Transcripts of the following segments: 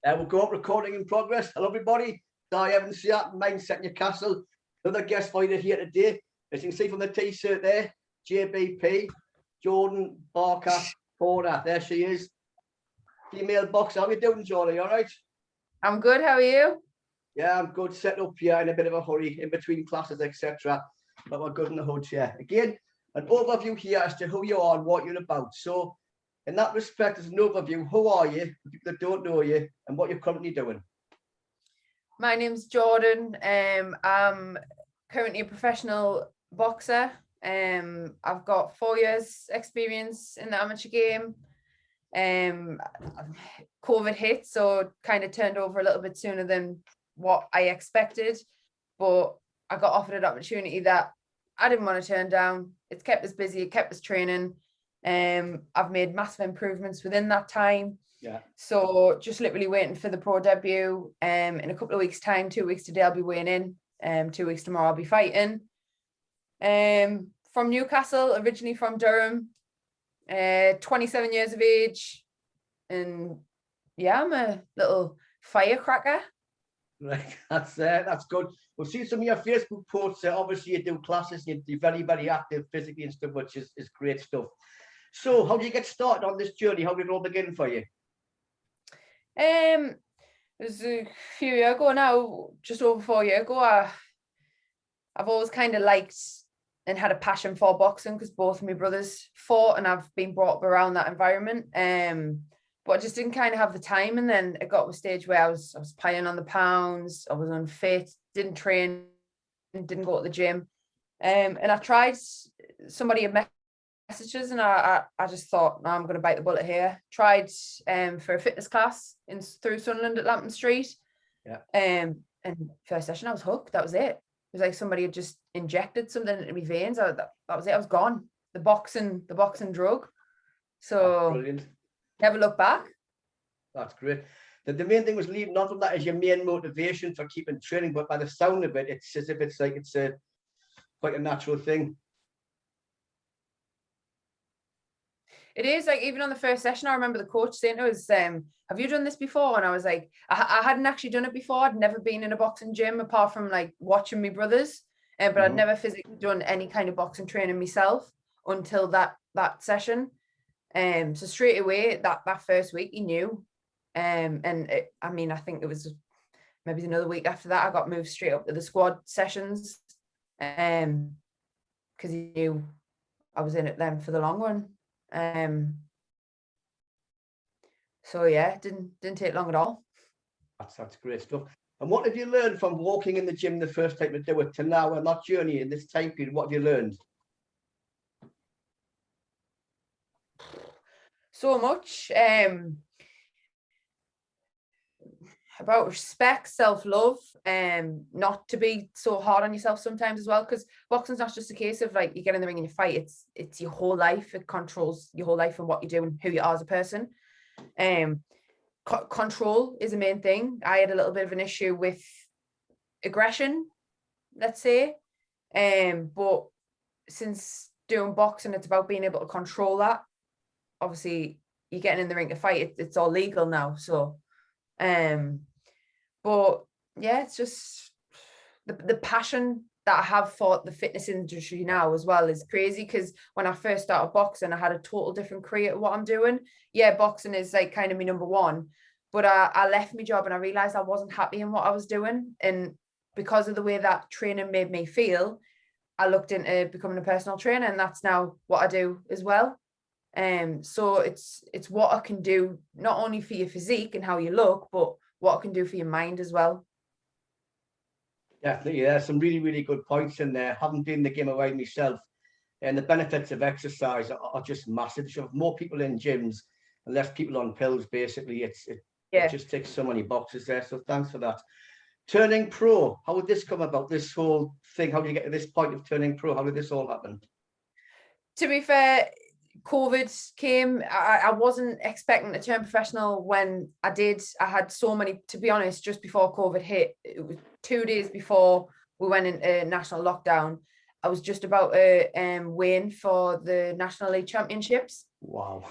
We'll go up recording in progress. Hello, everybody. Di Evans here, Mindset Newcastle. Another guest fighter here today. As you can see from the t-shirt there, JBP, Jordan Barker Porter. There she is. Female boxer. How are you doing, Jordan? You all right? I'm good. How are you? Yeah, I'm good. Set up here in a bit of a hurry in between classes, etc. But we're good in the hood here. Again, an overview here as to who you are and what you're about. So, in that respect, as an overview, who are you, for people that don't know you, and what you're currently doing? My name's Jordan. I'm currently a professional boxer. I've got 4 years experience in the amateur game. COVID hit, so kind of turned over a little bit sooner than what I expected, but I got offered an opportunity that I didn't want to turn down. It's kept us busy, it kept us training. I've made massive improvements within that time. Yeah. So just literally waiting for the pro debut. In a couple of weeks' time, 2 weeks today, I'll be weighing in. 2 weeks tomorrow, I'll be fighting. From Newcastle, originally from Durham. 27 years of age, and yeah, I'm a little firecracker. Right, that's good. We've seen some of your Facebook posts. Obviously, you do classes. You're very, very active physically and stuff, which is great stuff. So, how do you get started on this journey? How did it all begin for you? It was a few years ago now, just over 4 years ago. I've always kind of liked and had a passion for boxing because both of my brothers fought, and I've been brought up around that environment. But I just didn't kind of have the time, and then it got to a stage where I was piling on the pounds. I was unfit, didn't train, didn't go to the gym, and I tried. Somebody had messages, and I just thought, no, I'm going to bite the bullet here. Tried for a fitness class through Sunderland at Lambton Street. Yeah. And first session, I was hooked. That was it. It was like somebody had just injected something into my veins. That was it. I was gone. The boxing drug. So brilliant. Never look back. That's great. The main thing was leaving on from that as your main motivation for keeping training, but by the sound of it, it's as if it's quite a natural thing. It is, like, even on the first session, I remember the coach saying to us, have you done this before? And I was like, I hadn't actually done it before. I'd never been in a boxing gym apart from like watching my brothers, but I'd never physically done any kind of boxing training myself until that session. So straight away, that first week, he knew. I think it was maybe another week after that, I got moved straight up to the squad sessions, because he knew I was in it then for the long run. So yeah, it didn't take long at all. That's great stuff. And what have you learned from walking in the gym the first time to do it to now, and that journey in this time period? What have you learned? So much. About respect, self-love, not to be so hard on yourself sometimes as well, because boxing's not just a case of like you get in the ring and you fight. It's your whole life. It controls your whole life and what you do and who you are as a person. Control is the main thing. I had a little bit of an issue with aggression, let's say, but since doing boxing, it's about being able to control that. Obviously, you're getting in the ring to fight. It's all legal now, so. But yeah, it's just the passion that I have for the fitness industry now as well is crazy, because when I first started boxing, I had a total different career to what I'm doing. Yeah, boxing is like kind of my number one, but I left my job and I realized I wasn't happy in what I was doing, and because of the way that training made me feel, I looked into becoming a personal trainer, and that's now what I do as well. So it's what I can do not only for your physique and how you look, but what I can do for your mind as well. Definitely, yeah, some really, really good points in there. Having been in the game away myself, and the benefits of exercise are just massive. You have more people in gyms and less people on pills. Basically, it just ticks so many boxes there. So thanks for that. Turning pro, how would this come about? This whole thing, how did you get to this point of turning pro? How did this all happen? To be fair, COVID came. I wasn't expecting to turn professional when I did. I had so many, to be honest, just before COVID hit, it was 2 days before we went into national lockdown. I was just about to weigh in for the National League Championships. Wow.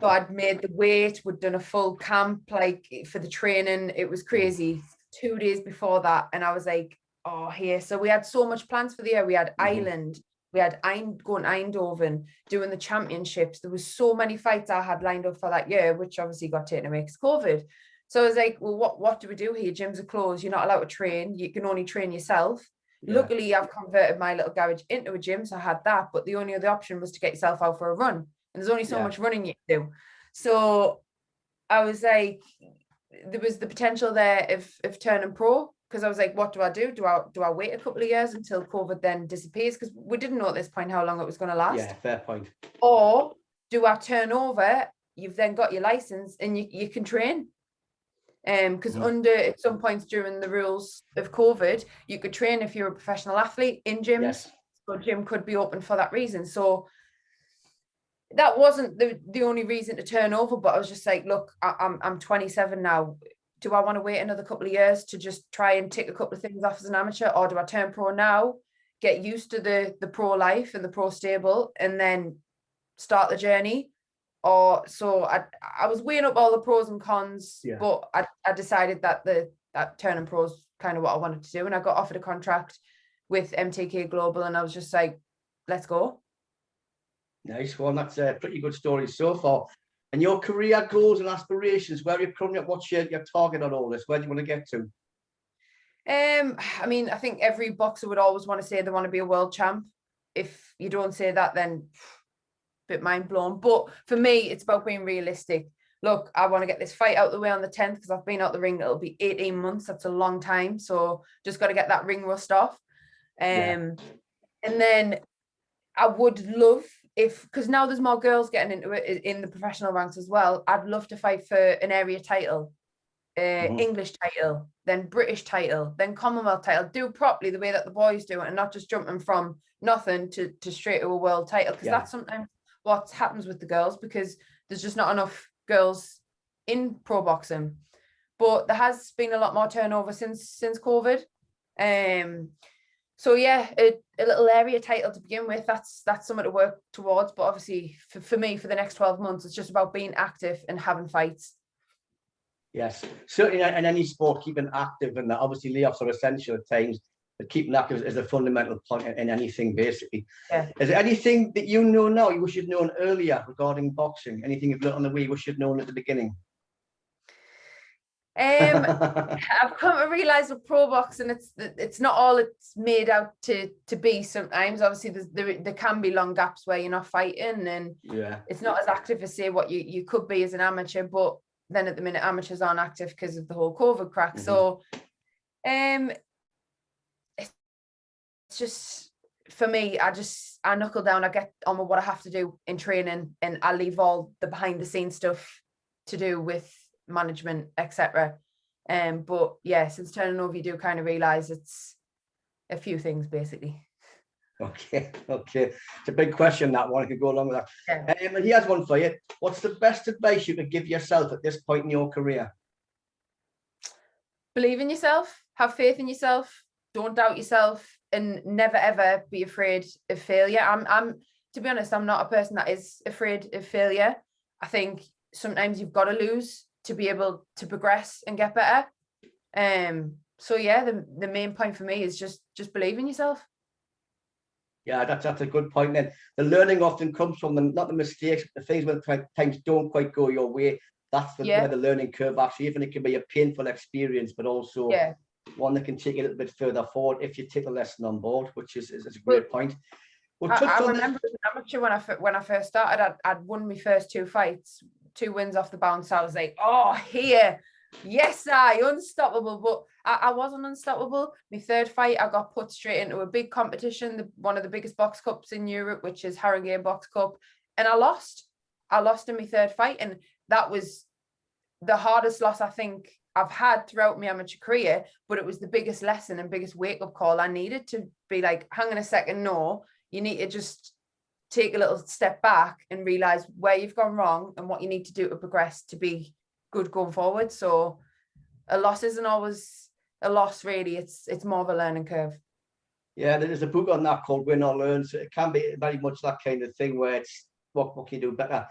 So I'd made the weight, we'd done a full camp like for the training. It was crazy. 2 days before that, and I was like, oh, here. So we had so much plans for the year. We had Ireland, we had going to Eindhoven, doing the championships. There was so many fights I had lined up for that year, which obviously got taken away because COVID. So I was like, well, what do we do here? Gyms are closed. You're not allowed to train. You can only train yourself. Yeah. Luckily, I've converted my little garage into a gym, so I had that. But the only other option was to get yourself out for a run. And there's only so much running you can do. So I was like, there was the potential there of turning pro, because I was like, what do I do? Do I wait a couple of years until COVID then disappears? Because we didn't know at this point how long it was going to last. Yeah, fair point. Or do I turn over? You've then got your license and you can train. Because under at some points during the rules of COVID, you could train if you're a professional athlete in gyms. Yes. So gym could be open for that reason. So that wasn't the only reason to turn over, but I was just like, look, I'm 27 now. Do I want to wait another couple of years to just try and tick a couple of things off as an amateur, or do I turn pro now, get used to the pro life and the pro stable, and then start the journey? Or so I was weighing up all the pros and cons, but I decided that that turning pro is kind of what I wanted to do, and I got offered a contract with MTK Global, and I was just like, let's go. Nice one. That's a pretty good story so far. And your career goals and aspirations, where are you currently at? What's your target on all this? Where do you want to get to? I mean, I think every boxer would always want to say they want to be a world champ. If you don't say that, then a bit mind blown. But for me, it's about being realistic. Look, I want to get this fight out the way on the 10th, because I've been out the ring. It'll be 18 months. That's a long time. So just got to get that ring rust off. And then I would love, because now there's more girls getting into it in the professional ranks as well, I'd love to fight for an area title, English title, then British title, then Commonwealth title, do it properly the way that the boys do it, and not just jumping from nothing to straight to a world title, because that's sometimes what happens with the girls, because there's just not enough girls in pro boxing. But there has been a lot more turnover since COVID. So yeah, a little area title to begin with, that's something to work towards. But obviously for me, for the next 12 months, it's just about being active and having fights. Yes, certainly in any sport, keeping active, and obviously layoffs are essential at times, but keeping active is a fundamental point in anything, basically. Yeah. Is there anything that you know now you wish you'd known earlier regarding boxing? Anything you've learned on the way you wish you'd known at the beginning? I've come to realize with pro boxing, it's not all it's made out to be. Sometimes obviously there can be long gaps where you're not fighting, and it's not as active as say what you could be as an amateur. But then at the minute, amateurs aren't active because of the whole COVID crack. So it's just, for me, I knuckle down, I get on with what I have to do in training, and I leave all the behind the scenes stuff to do with management, etc. But yeah, since turning over, you do kind of realize it's a few things, basically. Okay, it's a big question, that one. I could go along with that. And he has one for you. What's the best advice you could give yourself at this point in your career? Believe in yourself, have faith in yourself, don't doubt yourself, and never ever be afraid of failure. I'm to be honest, I'm not a person that is afraid of failure. I think sometimes you've got to lose to be able to progress and get better. So yeah, the main point for me is just believe in yourself. Yeah, that's a good point. Then the learning often comes from not the mistakes, but the things when times don't quite go your way. That's where the learning curve actually, even it can be a painful experience, but also one that can take you a little bit further forward if you take a lesson on board, which is a great point. I remember as an amateur when I first started, I'd won my first 2 fights, 2 wins off the bounce. I was like, oh, here, yes, unstoppable. But I wasn't unstoppable. My 3rd fight, I got put straight into a big competition, one of the biggest box cups in Europe, which is Harringay Box Cup, and I lost in my 3rd fight, and that was the hardest loss I think I've had throughout my amateur career. But it was the biggest lesson and biggest wake-up call I needed to be like, hang on a second, no, you need to just take a little step back and realize where you've gone wrong and what you need to do to progress to be good going forward. So a loss isn't always a loss, really. It's more of a learning curve. Yeah, there's a book on that called Win or Learn. So it can be very much that kind of thing where it's what can you do better?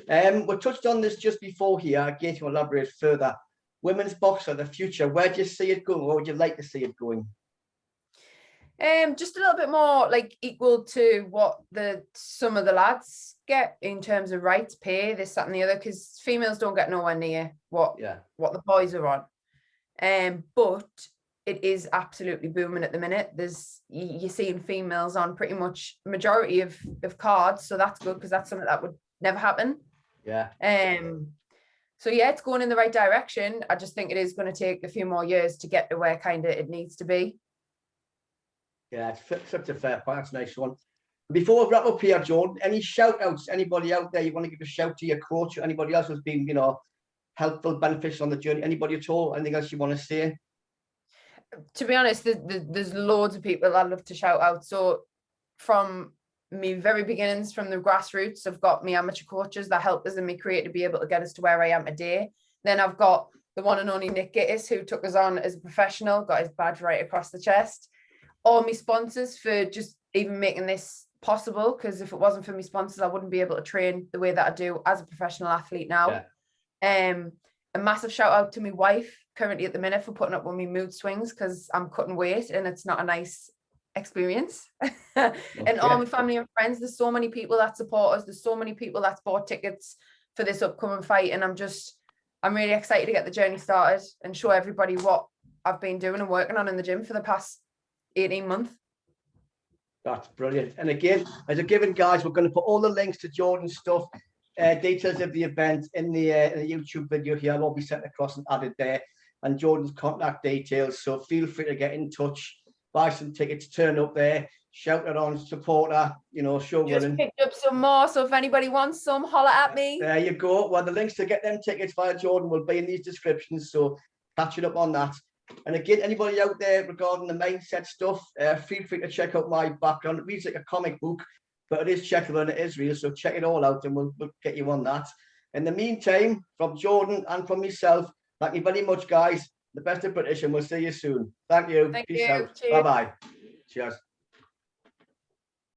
We touched on this just before here. Again, to elaborate further, women's boxer, the future. Where do you see it going? Where would you like to see it going? Just a little bit more like equal to what some of the lads get in terms of rights, pay, this, that, and the other, because females don't get nowhere near what the boys are on. But it is absolutely booming at the minute. You're seeing females on pretty much majority of cards, so that's good because that's something that would never happen. Yeah. So yeah, it's going in the right direction. I just think it is going to take a few more years to get to where kind of it needs to be. Yeah, it's such a fair point. That's a nice one. Before we wrap up here, Jordan, any shout outs? Anybody out there you want to give a shout to your coach or anybody else who's been, helpful, beneficial on the journey? Anybody at all? Anything else you want to say? To be honest, there's loads of people I'd love to shout out. So from me very beginnings, from the grassroots, I've got me amateur coaches that helped us in me career to be able to get us to where I am today. Then I've got the one and only Nick Gittis, who took us on as a professional, got his badge right across the chest. All my sponsors for just even making this possible, because if it wasn't for my sponsors, I wouldn't be able to train the way that I do as a professional athlete now. Yeah. A massive shout out to my wife currently at the minute for putting up with me mood swings, because I'm cutting weight and it's not a nice experience. And all my family and friends, there's so many people that support us, there's so many people that bought tickets for this upcoming fight, and I'm really excited to get the journey started and show everybody what I've been doing and working on in the gym for the past 18 months. That's brilliant. And again, as a given, guys, we're going to put all the links to Jordan's stuff, details of the event in the YouTube video here. I'll all be sent across and added there, and Jordan's contact details. So feel free to get in touch, buy some tickets, turn up there, shout it on, support her, show just running. Picked up some more, so if anybody wants some, holler at me. There you go. Well, the links to get them tickets via Jordan will be in these descriptions, so catch it up on that. And again, anybody out there regarding the mindset stuff, feel free to check out my background. It reads like a comic book, but it is checkable and it is real. So check it all out and we'll get you on that. In the meantime, from Jordan and from myself, thank you very much, guys. The best of British, and we'll see you soon. Thank you. Thank Peace you. out. Bye-bye. Cheers.